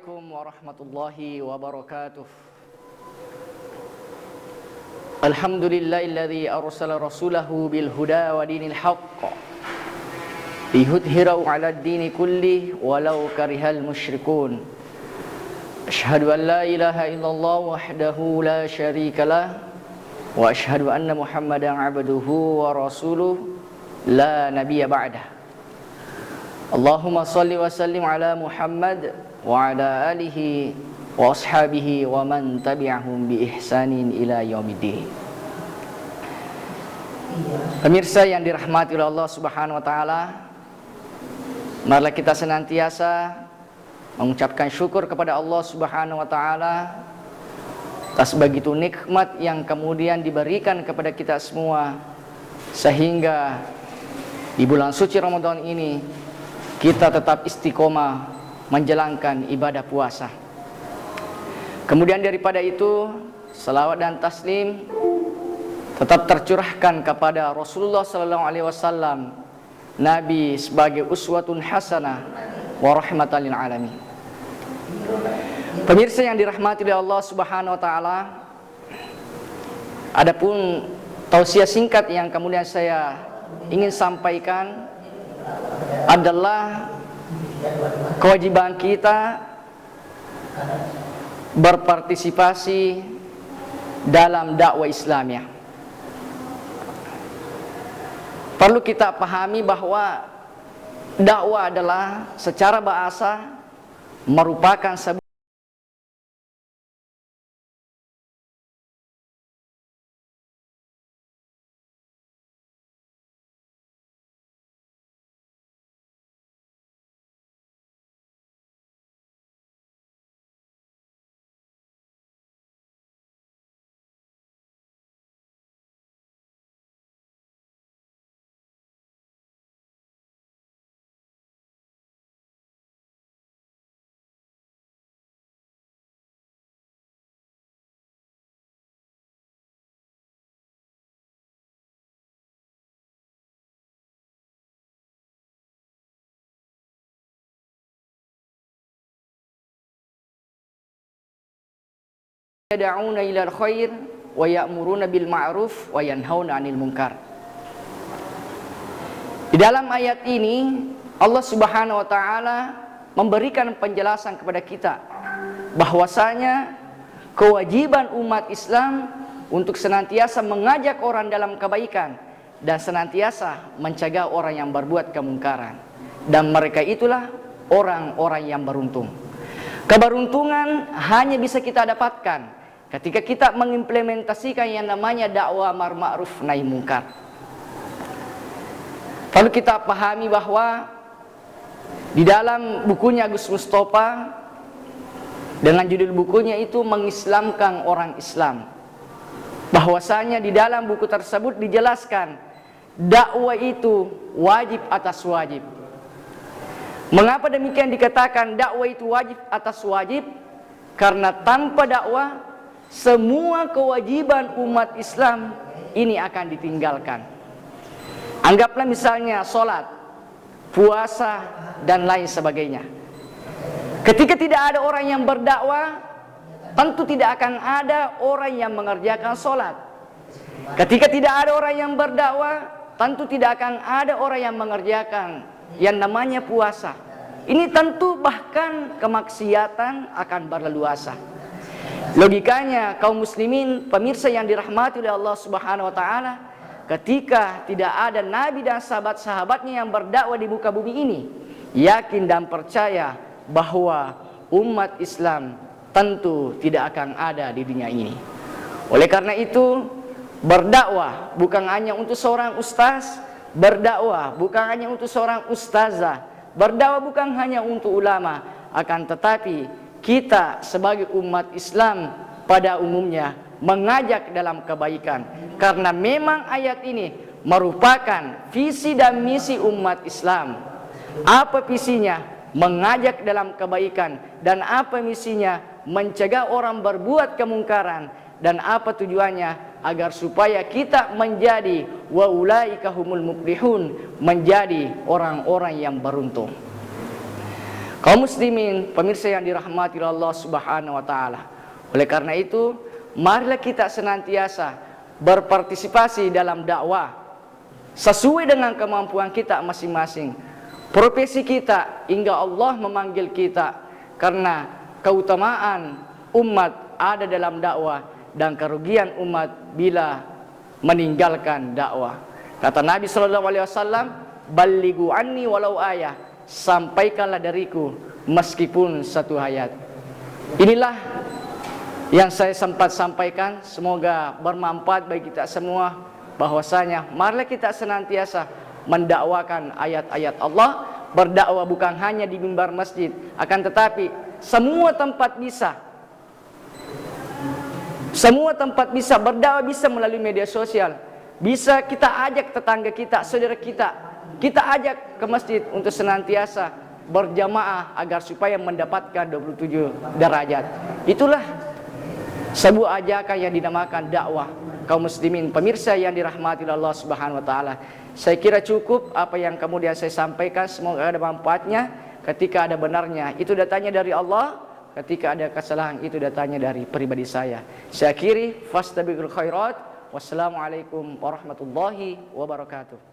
Assalamualaikum warahmatullahi wabarakatuh. Alhamdulillahilladzi arsala rasulahu bil huda wa dinil haqq liyudhhirahu 'alad dini kullih walau karihal musyrikun. Asyhadu an la ilaha illallah wahdahu la syarikalah wa asyhadu anna Muhammadan 'abduhu wa rasuluh la nabiyya ba'dah. Allahumma salli wa sallim ala Muhammad wa ala alihi wa ashabihi wa man tabi'ahum bi ihsanin ila yaumiddin. Pemirsa yang dirahmati oleh Allah Subhanahu wa taala, marilah kita senantiasa mengucapkan syukur kepada Allah Subhanahu wa taala atas begitu nikmat yang kemudian diberikan kepada kita semua, sehingga di bulan suci Ramadan ini kita tetap istiqomah menjalankan ibadah puasa. Kemudian daripada itu, salawat dan taslim tetap tercurahkan kepada Rasulullah sallallahu alaihi wasallam, Nabi sebagai uswatun hasanah wa rahmatan lil alamin. Pemirsa yang dirahmati oleh Allah Subhanahu wa taala, adapun tausiah singkat yang kemudian saya ingin sampaikan adalah kewajiban kita berpartisipasi dalam dakwah Islamiyah. Perlu kita pahami bahwa dakwah adalah secara bahasa merupakan sebuah yad'una ilal khair wa ya'muruna bil ma'ruf wa yanhauna 'anil munkar. Di dalam ayat ini Allah Subhanahu wa taala memberikan penjelasan kepada kita bahwasanya kewajiban umat Islam untuk senantiasa mengajak orang dalam kebaikan dan senantiasa mencegah orang yang berbuat kemungkaran, dan mereka itulah orang-orang yang beruntung. Keberuntungan hanya bisa kita dapatkan ketika kita mengimplementasikan yang namanya dakwah amar ma'ruf nahi munkar. Perlu kita pahami bahwa di dalam bukunya Gus Mustafa, dengan judul bukunya itu mengislamkan orang Islam, bahwasanya di dalam buku tersebut dijelaskan dakwah itu wajib atas wajib. Mengapa demikian dikatakan dakwah itu wajib atas wajib? Karena tanpa dakwah semua kewajiban umat Islam ini akan ditinggalkan. Anggaplah misalnya sholat, puasa, dan lain sebagainya. Ketika tidak ada orang yang berdakwah, tentu tidak akan ada orang yang mengerjakan sholat. Ketika tidak ada orang yang berdakwah, tentu tidak akan ada orang yang mengerjakan yang namanya puasa. Ini tentu bahkan kemaksiatan akan berleluasa. Logikanya kaum muslimin, pemirsa yang dirahmati oleh Allah Subhanahu wa taala, ketika tidak ada nabi dan sahabat-sahabatnya yang berdakwah di muka bumi ini, yakin dan percaya bahwa umat Islam tentu tidak akan ada di dunia ini. Oleh karena itu, berdakwah bukan hanya untuk seorang ustaz, berdakwah bukan hanya untuk seorang ustazah, berdakwah bukan hanya untuk ulama, akan tetapi kita sebagai umat Islam pada umumnya mengajak dalam kebaikan, karena memang ayat ini merupakan visi dan misi umat Islam. Apa visinya? Mengajak dalam kebaikan. Dan apa misinya? Mencegah orang berbuat kemungkaran. Dan apa tujuannya? Agar supaya kita menjadi wa ulaika humul muflihun, menjadi orang-orang yang beruntung. Kaum muslimin, pemirsa yang dirahmati Allah Subhanahu wa taala. Oleh karena itu, marilah kita senantiasa berpartisipasi dalam dakwah sesuai dengan kemampuan kita masing-masing, profesi kita, hingga Allah memanggil kita, karena keutamaan umat ada dalam dakwah dan kerugian umat bila meninggalkan dakwah. Kata Nabi SAW, "Ballighu anni walau ayah." Sampaikanlah dariku meskipun satu ayat. Inilah yang saya sempat sampaikan, semoga bermanfaat bagi kita semua, bahwasanya marilah kita senantiasa mendakwakan ayat-ayat Allah, berdakwah bukan hanya di mimbar masjid, akan tetapi semua tempat bisa. Semua tempat bisa berdakwah, bisa melalui media sosial. Bisa kita ajak tetangga kita, saudara kita ajak ke masjid untuk senantiasa berjamaah agar supaya mendapatkan 27 derajat. Itulah sebuah ajakan yang dinamakan dakwah. Kaum muslimin, pemirsa yang dirahmati Allah Subhanahu wa taala. Saya kira cukup apa yang kemudian saya sampaikan, semoga ada manfaatnya. Ketika ada benarnya, itu datanya dari Allah. Ketika ada kesalahan, itu datanya dari pribadi saya. Saya akhiri, fastabiqul khairat. Wassalamualaikum warahmatullahi wabarakatuh.